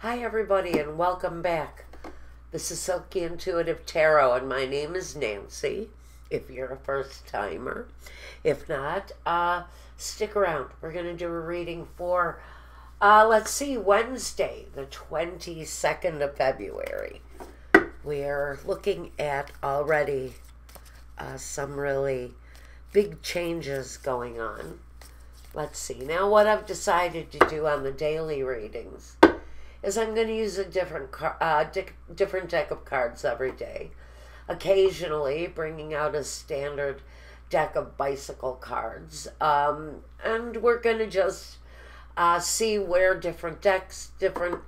Hi everybody and welcome back. This is Silky Intuitive Tarot and my name is Nancy, if you're a first timer. If not, stick around. We're going to do a reading for, Wednesday, the 22nd of February. We're looking at already some really big changes going on. Let's see. Now what I've decided to do on the daily readings is I'm going to use a different deck of cards every day. Occasionally bringing out a standard deck of bicycle cards. And we're going to just see where different decks, different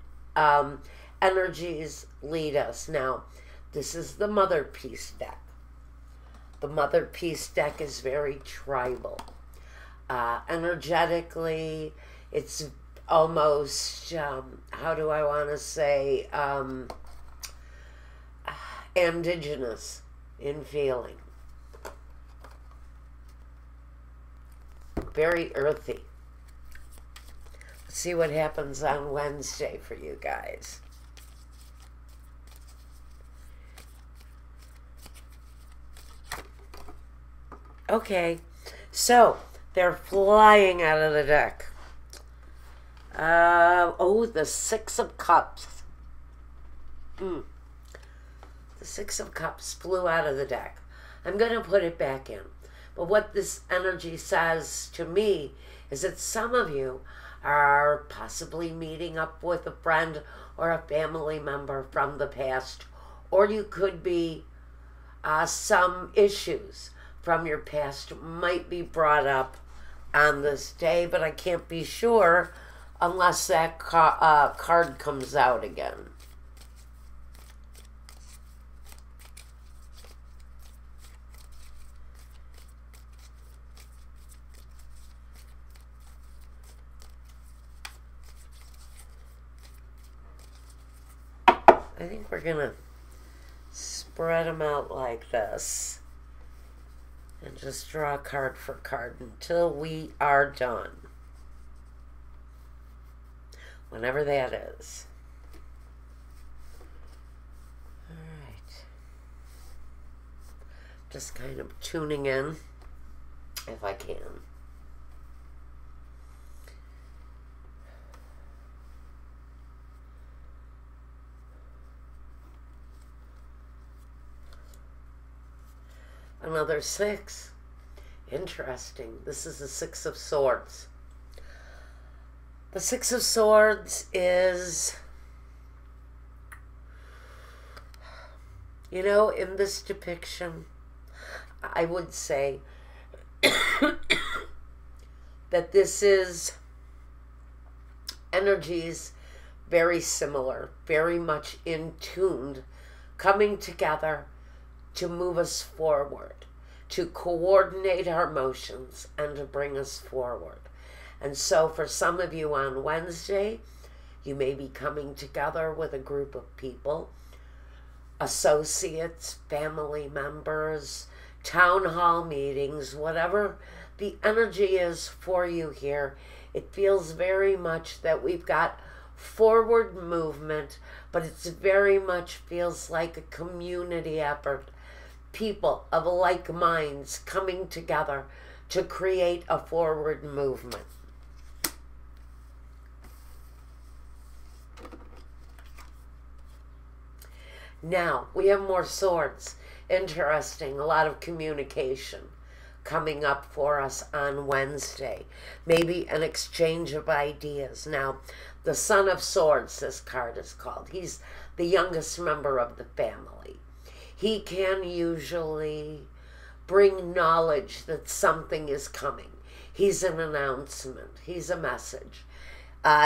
energies lead us. Now, this is the Mother Peace deck. The Mother Peace deck is very tribal. Energetically, it's almost, how do I want to say, indigenous in feeling. Very earthy. Let's see what happens on Wednesday for you guys. Okay, so they're flying out of the deck. The Six of Cups. The Six of Cups flew out of the deck. I'm going to put it back in. But what this energy says to me is that some of you are possibly meeting up with a friend or a family member from the past. Or you could be, some issues from your past might be brought up on this day, but I can't be sure unless that card comes out again. I think we're going to spread them out like this and just draw card for card until we are done. Whenever that is. All right. Just kind of tuning in if I can. Another six. Interesting. This is the Six of Swords. The Six of Swords is, in this depiction, I would say that this is energies very similar, very much in tuned, coming together to move us forward, to coordinate our motions and to bring us forward. And so for some of you on Wednesday, you may be coming together with a group of people, associates, family members, town hall meetings, whatever the energy is for you here. It feels very much that we've got forward movement, but it's very much feels like a community effort. People of like minds coming together to create a forward movement. Now, we have more swords. Interesting. A lot of communication coming up for us on Wednesday. Maybe an exchange of ideas. Now, the Son of Swords, this card is called. He's the youngest member of the family. He can usually bring knowledge that something is coming. He's an announcement. He's a message.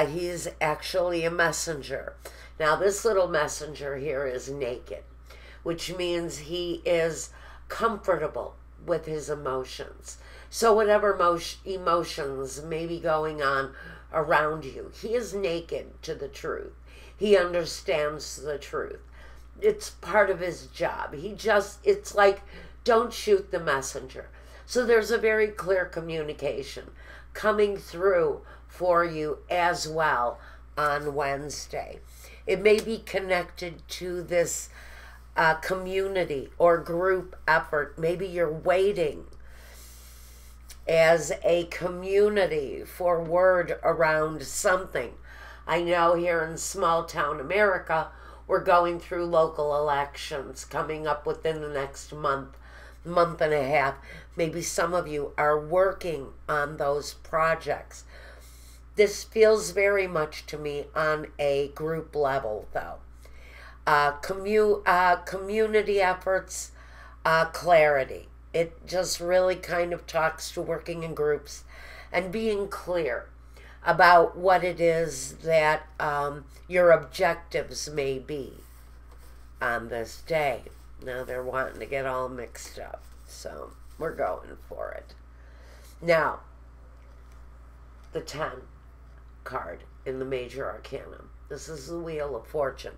He's actually a messenger. Now, this little messenger here is naked, which means he is comfortable with his emotions. So whatever emotions may be going on around you, he is naked to the truth. He understands the truth. It's part of his job. It's like, don't shoot the messenger. So there's a very clear communication coming through for you as well on Wednesday. It may be connected to this community or group effort. Maybe you're waiting as a community for word around something. I know here in small town America, we're going through local elections coming up within the next month and a half. Maybe some of you are working on those projects. This feels very much to me on a group level, though. Community efforts, clarity. It just really kind of talks to working in groups and being clear about what it is that your objectives may be on this day. Now they're wanting to get all mixed up, so we're going for it. Now, the 10 card in the Major Arcana. This is the Wheel of Fortune.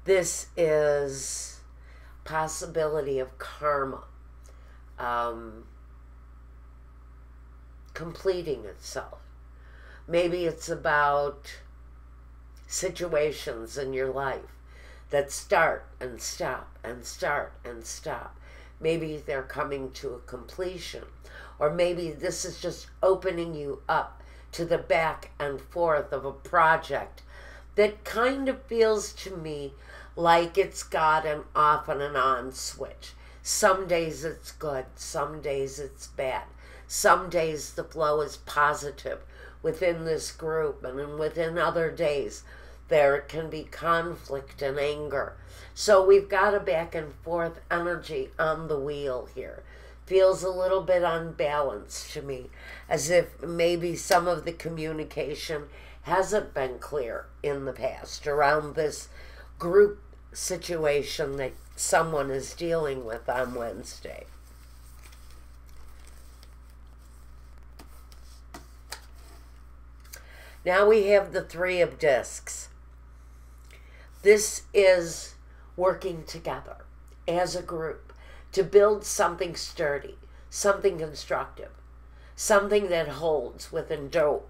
This is possibility of karma completing itself. Maybe it's about situations in your life that start and stop and start and stop. Maybe they're coming to a completion. Or maybe this is just opening you up to the back and forth of a project that kind of feels to me like it's got an off and an on switch. Some days it's good, some days it's bad. Some days the flow is positive within this group, and then within other days there can be conflict and anger. So we've got a back and forth energy on the wheel here. Feels a little bit unbalanced to me, as if maybe some of the communication hasn't been clear in the past around this group situation that someone is dealing with on Wednesday. Now we have the Three of Discs. This is working together as a group to build something sturdy, something constructive, something that holds with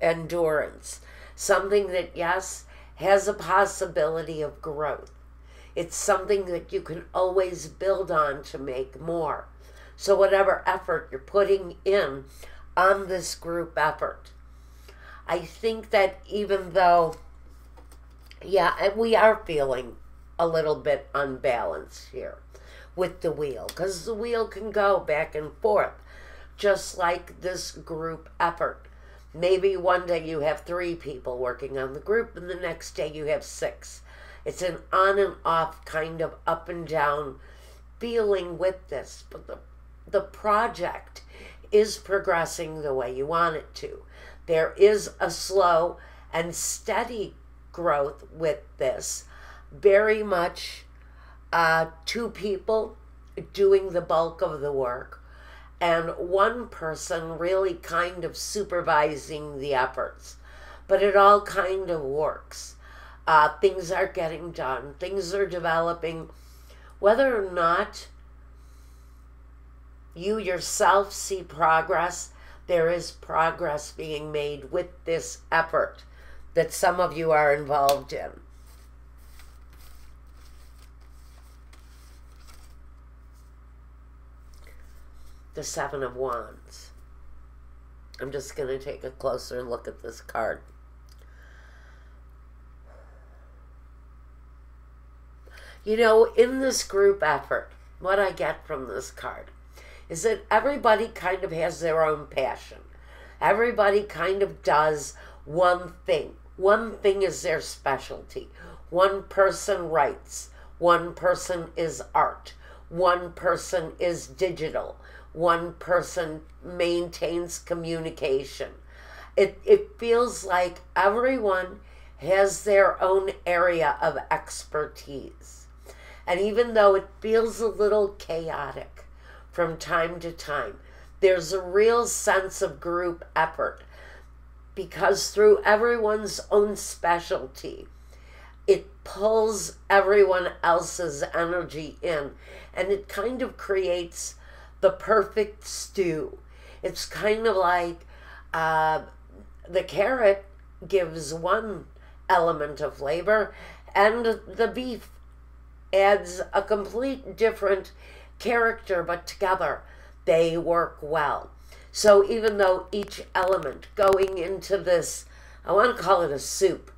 endurance, something that, yes, has a possibility of growth. It's something that you can always build on to make more. So whatever effort you're putting in on this group effort, I think that even though, yeah, we are feeling a little bit unbalanced here with the wheel, because the wheel can go back and forth, just like this group effort. Maybe one day you have 3 people working on the group, and the next day you have 6. It's an on and off kind of up and down feeling with this, but the project is progressing the way you want it to. There is a slow and steady growth with this. Very much 2 people doing the bulk of the work and 1 person really kind of supervising the efforts. But it all kind of works. Things are getting done. Things are developing. Whether or not you yourself see progress, there is progress being made with this effort that some of you are involved in. The Seven of Wands. I'm just going to take a closer look at this card. You know, in this group effort, what I get from this card is that everybody kind of has their own passion. Everybody kind of does one thing. One thing is their specialty. One person writes. One person is art. One person is digital. One person maintains communication. It feels like everyone has their own area of expertise. And even though it feels a little chaotic from time to time, there's a real sense of group effort, because through everyone's own specialty, it pulls everyone else's energy in, and it kind of creates the perfect stew. It's kind of like the carrot gives one element of flavor, and the beef adds a complete different character, but together they work well. So even though each element going into this, I want to call it a soup,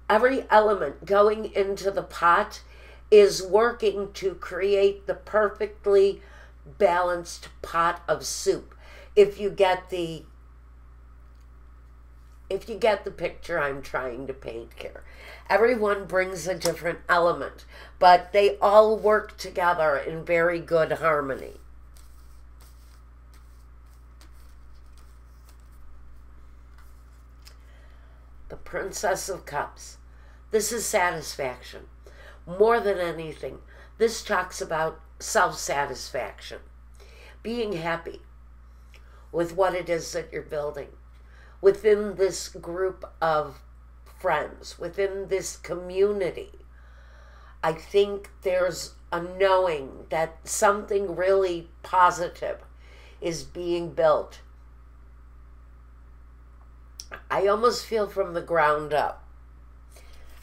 every element going into the pot is working to create the perfectly balanced pot of soup. If you get the picture I'm trying to paint here. Everyone brings a different element, but they all work together in very good harmony. The Princess of Cups. This is satisfaction. More than anything, this talks about self-satisfaction. Being happy with what it is that you're building. Within this group of friends, within this community, I think there's a knowing that something really positive is being built. I almost feel from the ground up.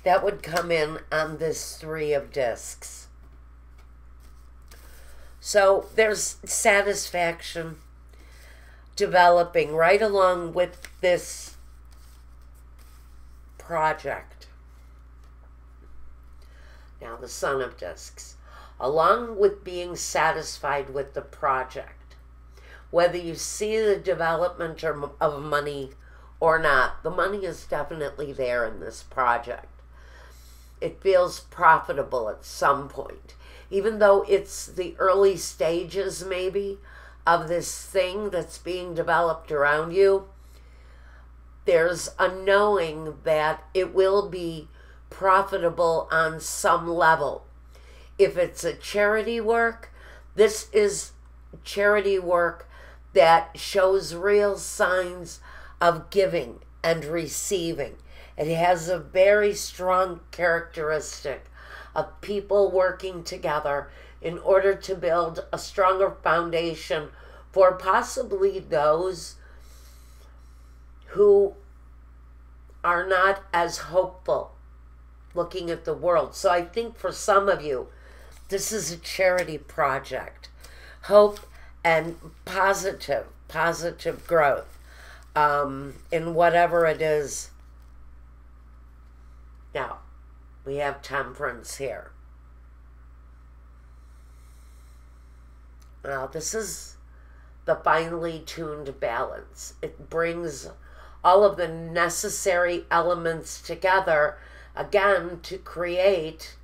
That would come in on this 3 of discs. So there's satisfaction developing right along with this project. Now the Son of Discs. Along with being satisfied with the project, whether you see the development of money or not, the money is definitely there in this project. It feels profitable at some point. Even though it's the early stages maybe of this thing that's being developed around you, there's a knowing that it will be profitable on some level. If it's a charity work, this is charity work that shows real signs of giving and receiving. It has a very strong characteristic of people working together in order to build a stronger foundation for possibly those who are not as hopeful looking at the world. So I think for some of you, this is a charity project. Hope and positive growth in whatever it is. Now, we have Temperance here. Now, this is the finely tuned balance. It brings all of the necessary elements together, again, to create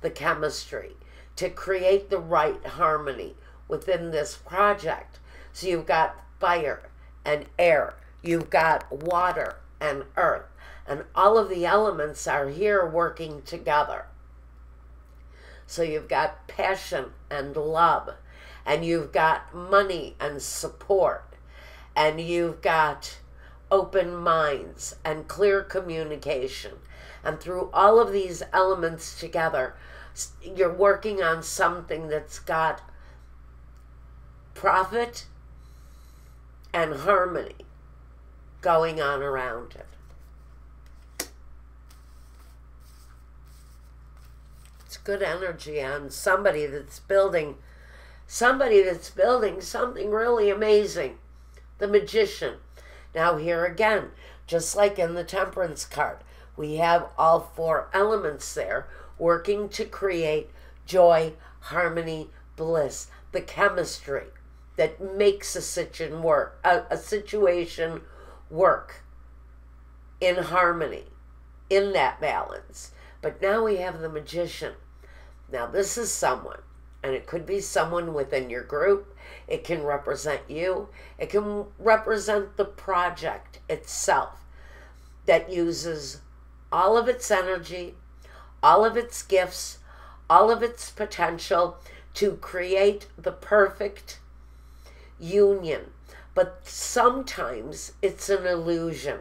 the chemistry, to create the right harmony within this project. So you've got fire and air, you've got water and earth, and all of the elements are here working together. So you've got passion and love, and you've got money and support, and you've got open minds and clear communication. And through all of these elements together, you're working on something that's got profit and harmony going on around it. It's good energy on somebody that's building something really amazing. The Magician. Now here again, just like in the Temperance card, we have all 4 elements there working to create joy, harmony, bliss, the chemistry that makes a situation work in harmony, in that balance. But now we have the Magician. Now this is someone, and it could be someone within your group. It can represent you. It can represent the project itself that uses all of its energy, all of its gifts, all of its potential to create the perfect union. But sometimes it's an illusion.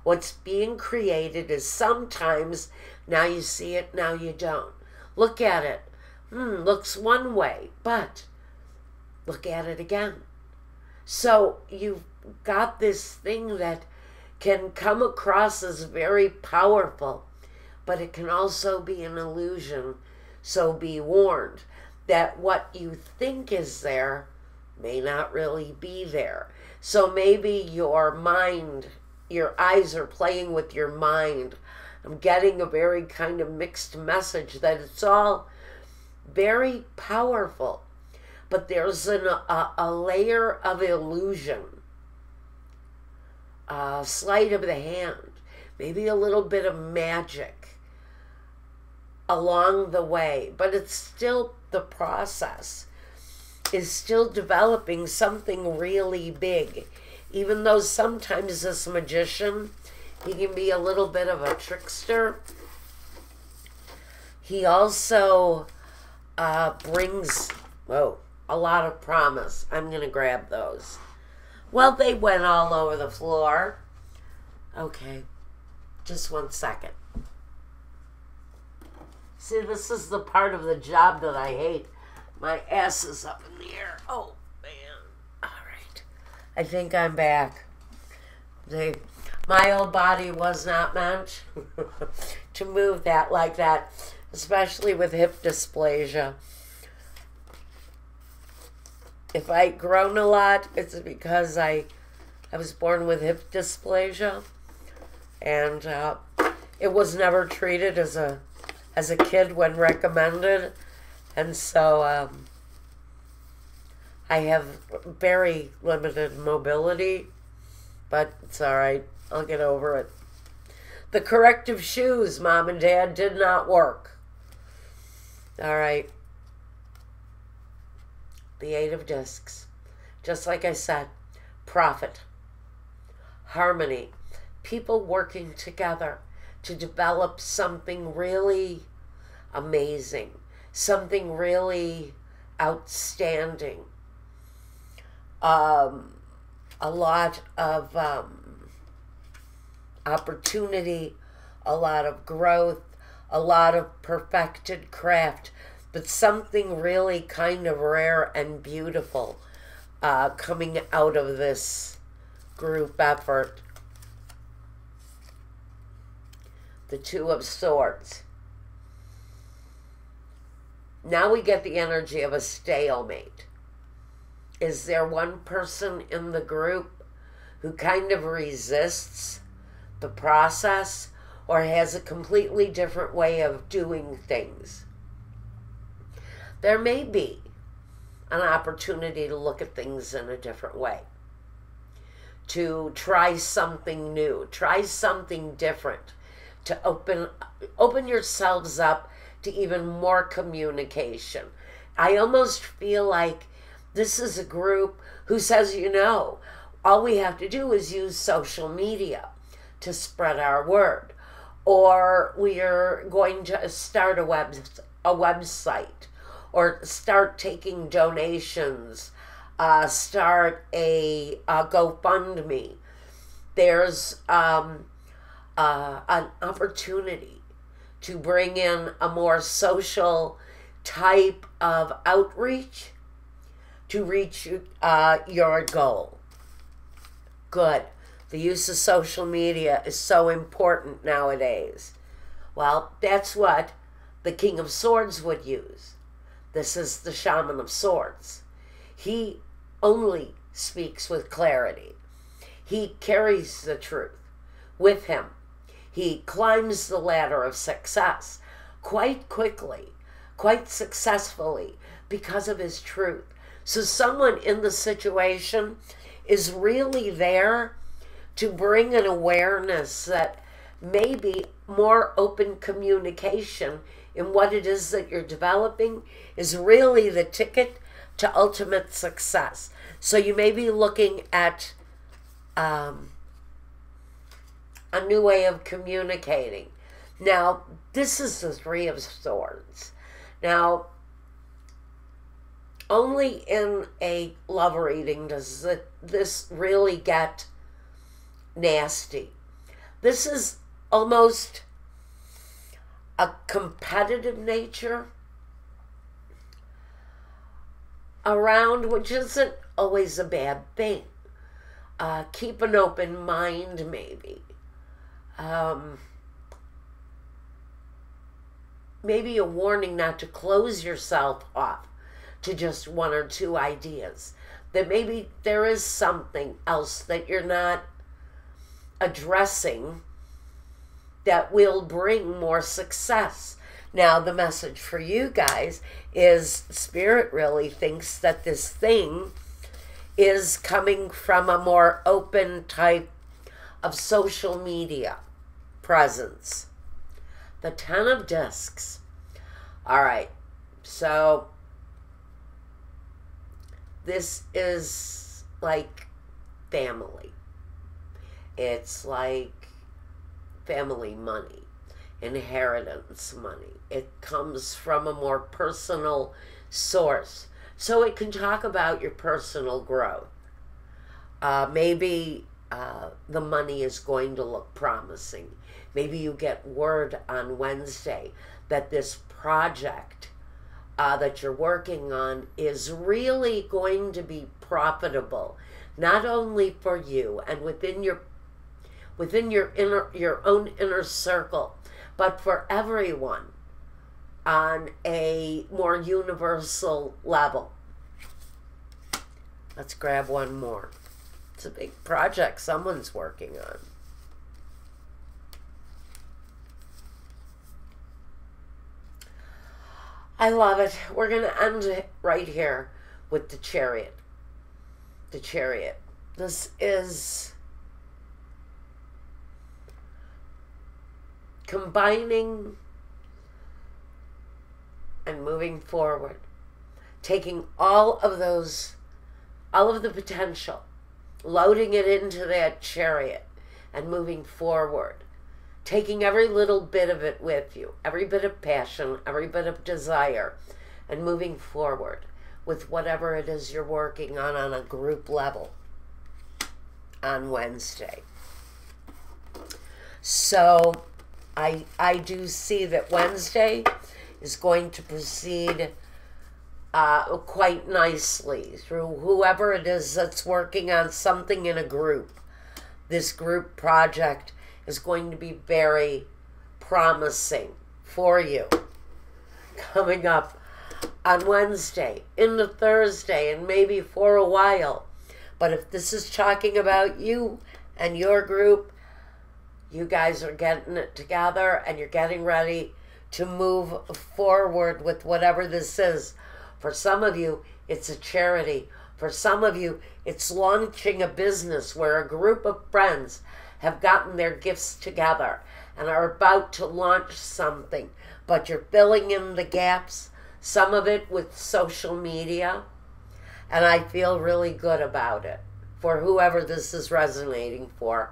What's being created is sometimes, now you see it, now you don't. Look at it. Looks one way, but look at it again. So you've got this thing that can come across as very powerful, but it can also be an illusion. So be warned that what you think is there may not really be there. So maybe your mind, your eyes are playing with your mind. I'm getting a very kind of mixed message that it's all very powerful, but there's a layer of illusion, a sleight of the hand, maybe a little bit of magic along the way, but it's still, the process is still developing something really big. Even though sometimes this magician, he can be a little bit of a trickster, he also brings, a lot of promise. I'm going to grab those. Well, they went all over the floor. Okay, just 1 second. See, this is the part of the job that I hate. My ass is up in the air. Oh, man. All right. I think I'm back. My old body was not meant to move that like that, especially with hip dysplasia. If I've grown a lot, it's because I was born with hip dysplasia, and it was never treated as a kid when recommended, and so I have very limited mobility, but it's all right. I'll get over it. The corrective shoes, Mom and Dad, did not work. All right. The Eight of Discs. Just like I said, profit, harmony, people working together to develop something really amazing, something really outstanding. A lot of opportunity, a lot of growth, a lot of perfected craft, but something really kind of rare and beautiful coming out of this group effort. The Two of Swords. Now we get the energy of a stalemate. Is there one person in the group who kind of resists the process or has a completely different way of doing things? There may be an opportunity to look at things in a different way, to try something new, try something different, to open yourselves up to even more communication. I almost feel like this is a group who says, all we have to do is use social media to spread our word, or we are going to start a website, or start taking donations, start a GoFundMe. There's an opportunity to bring in a more social type of outreach to reach your goal. Good. The use of social media is so important nowadays. Well, that's what the King of Swords would use. This is the Shaman of Swords. He only speaks with clarity. He carries the truth with him. He climbs the ladder of success quite quickly, quite successfully, because of his truth. So someone in the situation is really there to bring an awareness that maybe more open communication in what it is that you're developing is really the ticket to ultimate success. So you may be looking at a new way of communicating. Now, this is the Three of Swords. Now, only in a love reading does this really get nasty. This is almost a competitive nature around, which isn't always a bad thing. Keep an open mind, maybe. Maybe a warning not to close yourself off to just one or two ideas. That maybe there is something else that you're not addressing that will bring more success. Now, the message for you guys is Spirit really thinks that this thing is coming from a more open type of social media presence. The Ten of Discs. All right, so this is like family. It's like family money, inheritance money. It comes from a more personal source. So it can talk about your personal growth. Maybe the money is going to look promising. Maybe you get word on Wednesday that this project that you're working on is really going to be profitable, not only for you and within your own inner circle, but for everyone on a more universal level. Let's grab one more. It's a big project someone's working on. I love it. We're going to end it right here with the Chariot. The Chariot. This is combining and moving forward. Taking all of the potential, loading it into that chariot and moving forward. Taking every little bit of it with you, every bit of passion, every bit of desire, and moving forward with whatever it is you're working on a group level on Wednesday. So I do see that Wednesday is going to proceed quite nicely through whoever it is that's working on something in a group. This group project is going to be very promising for you coming up on Wednesday, into Thursday, and maybe for a while. But if this is talking about you and your group, you guys are getting it together and you're getting ready to move forward with whatever this is. For some of you, it's a charity. For some of you, it's launching a business where a group of friends have gotten their gifts together and are about to launch something, but you're filling in the gaps, some of it with social media, and I feel really good about it for whoever this is resonating for.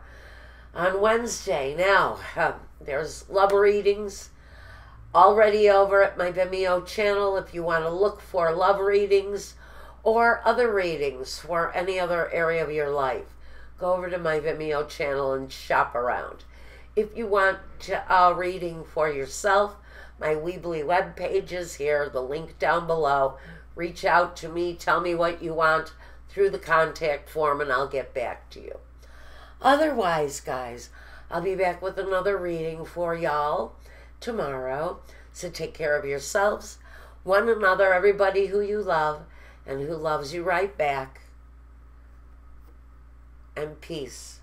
On Wednesday, now, there's love readings already over at my Vimeo channel if you want to look for love readings or other readings for any other area of your life. Go over to my Vimeo channel and shop around. If you want a reading for yourself, my Weebly webpage is here, the link down below. Reach out to me, tell me what you want through the contact form, and I'll get back to you. Otherwise, guys, I'll be back with another reading for y'all tomorrow. So take care of yourselves, one another, everybody who you love, and who loves you right back. And peace.